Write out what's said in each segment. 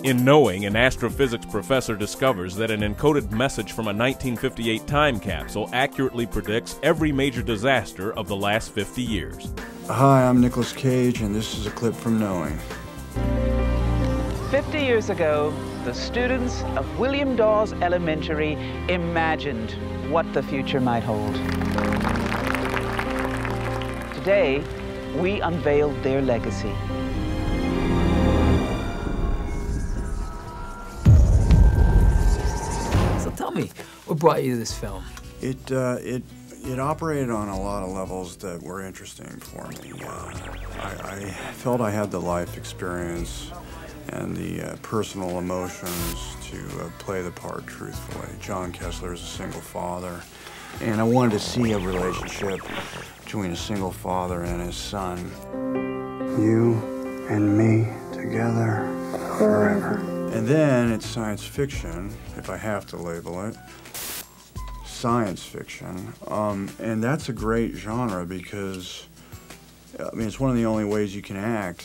In Knowing, an astrophysics professor discovers that an encoded message from a 1958 time capsule accurately predicts every major disaster of the last 50 years. Hi, I'm Nicolas Cage, and this is a clip from Knowing. 50 years ago, the students of William Dawes Elementary imagined what the future might hold. Today, we unveiled their legacy. So tell me, what brought you to this film? It operated on a lot of levels that were interesting for me. I felt I had the life experience and the personal emotions to play the part truthfully. John Kessler is a single father, and I wanted to see a relationship between a single father and his son. You and me together forever. And then it's science fiction, if I have to label it. Science fiction, and that's a great genre because, I mean, it's one of the only ways you can act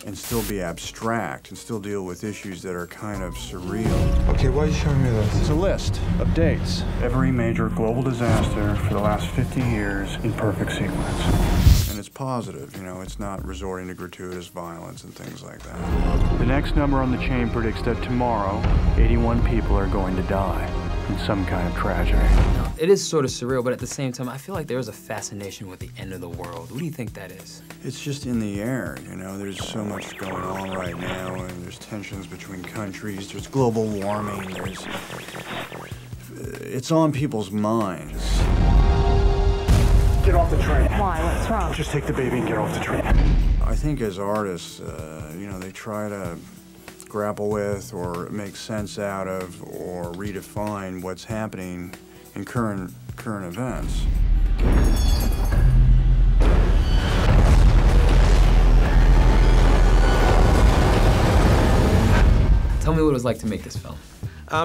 and still be abstract and still deal with issues that are kind of surreal. Okay, why are you showing me this? It's a list of dates. Every major global disaster for the last 50 years in perfect sequence. And it's positive, you know, it's not resorting to gratuitous violence and things like that. The next number on the chain predicts that tomorrow, 81 people are going to die in some kind of tragedy. It is sort of surreal, but at the same time, I feel like there is a fascination with the end of the world. What do you think that is? It's just in the air, you know, there's so much going on right now, and there's tensions between countries, there's global warming, it's on people's minds. Get off the train. Why? What's wrong? Just take the baby and get off the train. I think as artists, you know, they try to grapple with or make sense out of or redefine what's happening in current events. Tell me what it was like to make this film.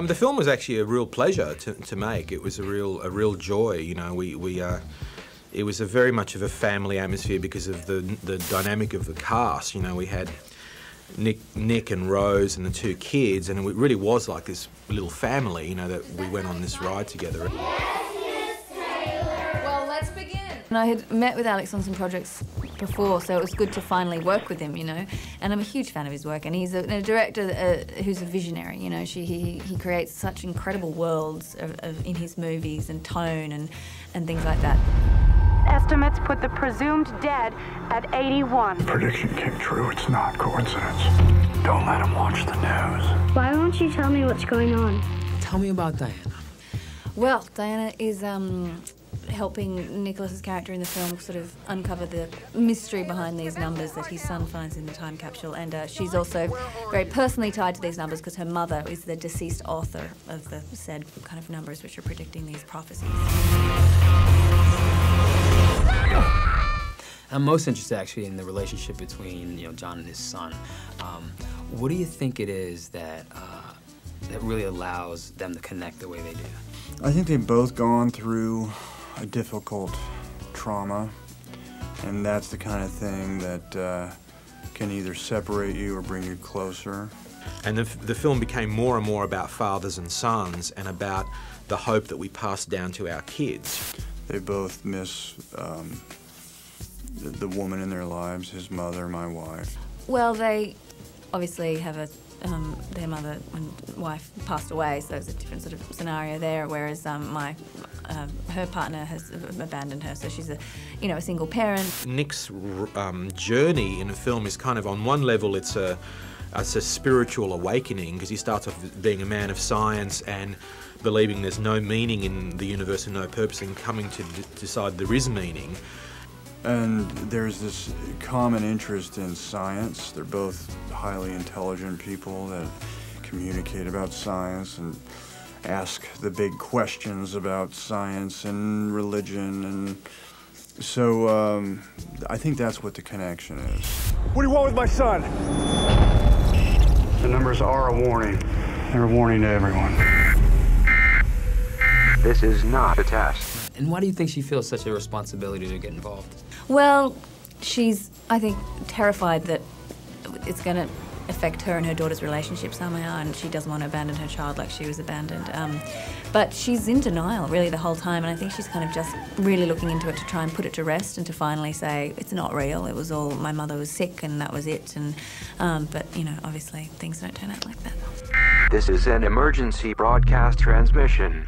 The film was actually a real pleasure to make. It was a real joy. You know, it was very much of a family atmosphere because of the dynamic of the cast. You know, we had Nick and Rose and the two kids, and it really was like this little family, you know, that we went on this ride together. Well, let's begin. And I had met with Alex on some projects before, so it was good to finally work with him, you know. And I'm a huge fan of his work, and he's a director who's a visionary, you know. He creates such incredible worlds in his movies and tone and things like that. Estimates put the presumed dead at 81. The prediction came true. It's not coincidence. Don't let him watch the news. Why won't you tell me what's going on? Tell me about Diana. Well, Diana is helping Nicholas's character in the film sort of uncover the mystery behind these numbers that his son finds in the time capsule, and she's also very personally tied to these numbers because her mother is the deceased author of the said kind of numbers which are predicting these prophecies. I'm most interested actually in the relationship between, you know, John and his son. What do you think it is that really allows them to connect the way they do? I think they've both gone through a difficult trauma, and that's the kind of thing that can either separate you or bring you closer. And the film became more and more about fathers and sons and about the hope that we pass down to our kids. They both miss the woman in their lives, his mother, my wife. Well, they obviously have their mother and wife passed away, so it's a different sort of scenario there, whereas her partner has abandoned her, so she's a single parent. Nick's journey in the film is kind of, on one level, it's a spiritual awakening, because he starts off being a man of science and believing there's no meaning in the universe and no purpose, and coming to decide there is meaning. And there's this common interest in science. They're both highly intelligent people that communicate about science and ask the big questions about science and religion. And so I think that's what the connection is. What do you want with my son? The numbers are a warning. They're a warning to everyone. This is not a test. And why do you think she feels such a responsibility to get involved? Well, she's, I think, terrified that it's going to affect her and her daughter's relationship somehow, and she doesn't want to abandon her child like she was abandoned. But she's in denial really the whole time, and I think she's kind of just really looking into it to try and put it to rest and to finally say it's not real. It was all, my mother was sick and that was it. And but you know, obviously things don't turn out like that. This is an emergency broadcast transmission.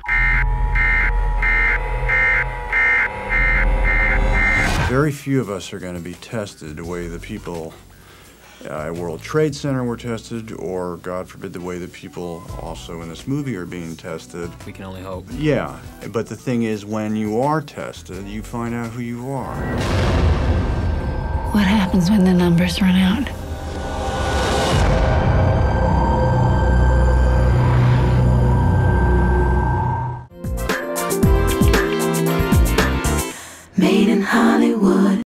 Very few of us are going to be tested the way the people at World Trade Center were tested, or, God forbid, the way the people also in this movie are being tested. We can only hope. Yeah, but the thing is, when you are tested, you find out who you are. What happens when the numbers run out? Made in Hollywood.